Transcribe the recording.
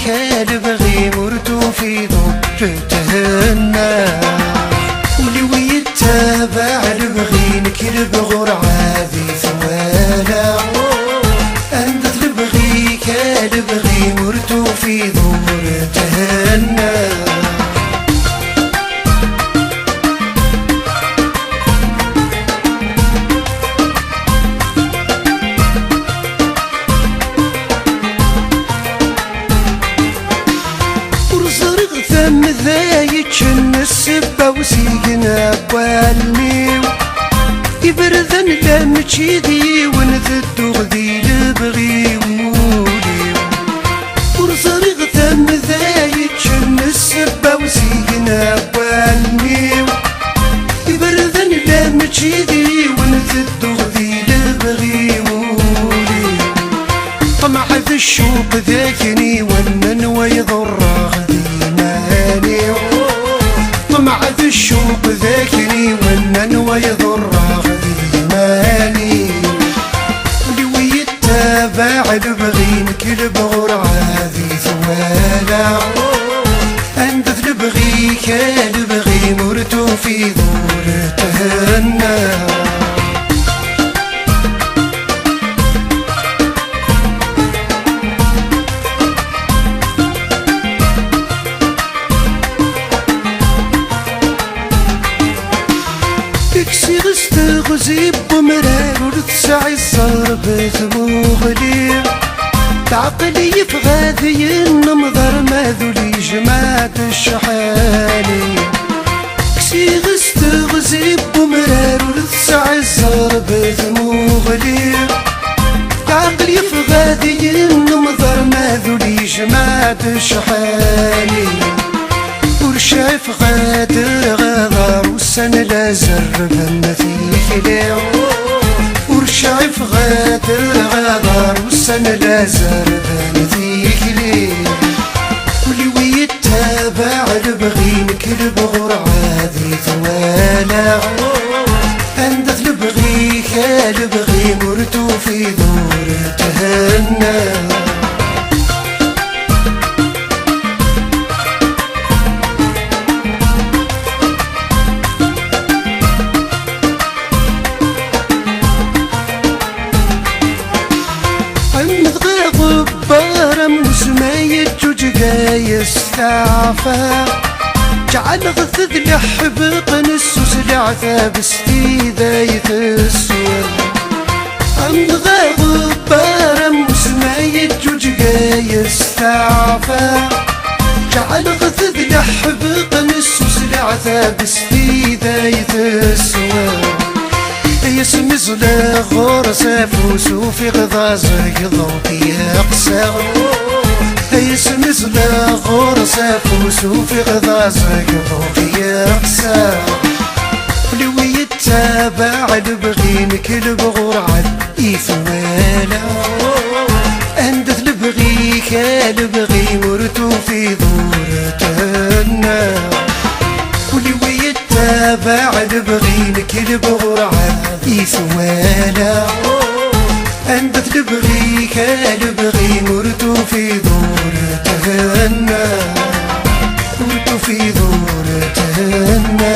كالبغي مرتو في ضر تهنى ولي ويتابع البغي نكلب غرعاذي ثوالا أندت البغي كالبغي مرتو في ضر تهنى ذايتشن السبة وسيقنا بالميو يبرذن لمجيدي ونذد غذي لبغي وموليو ورزرق ثم ذايتشن السبة وسيقنا بالميو يبرذن لمجيدي ونذد غذي لبغي وموليو طمع ذا الشوق ذاكني ونن ويضر غذي طمع ذا الشوق ذاكني ونن ويضر غذي مالي ولي ويتابع البغي نكلب غرعاذي ثوالا أندث البغي كالبغي مرتو في ضور تهنى تكسي غستغزي بمرار ورتسعي الصرب ثموغلي تعقلي يفغاذي النمضر ماذولي جماعة الشحالي كسي غستغزي بمرار ورتسعي الصرب ثموغلي تعقلي يفغاذي النمضر ماذولي جماعة الشحالي ورشايف غادر غادر والسنة لا زربنا فيه ليو ورشايف غادر غادر والسنة لا زربنا فيه ليو ولي ويتابع البغي نكلب غرعاذي ثوالا أندث البغي كالبغي مرتو في دور تهنى يستعفى جعل غث لحبق نسوس العذاب استيذاية السور عند غاب بارم وسماية جوجقا يستعفى جعل غث لحبق نسوس العذاب استيذاية السور يسمي زلا غرسة فوسو في غضازك ضوطي أقسى يسمي زلا غرسة فوسو في غضازك ضوطي أقسى ولي ويتابع البغي نكلب غرعد يثوالا أندث البغي كالبغي مرتو في دور تهنى ولي ويتابع البغي نكلب غرعد يثوالا أندث البغي كالبغي مرتو في دور تهنى مرتو في دور تهنى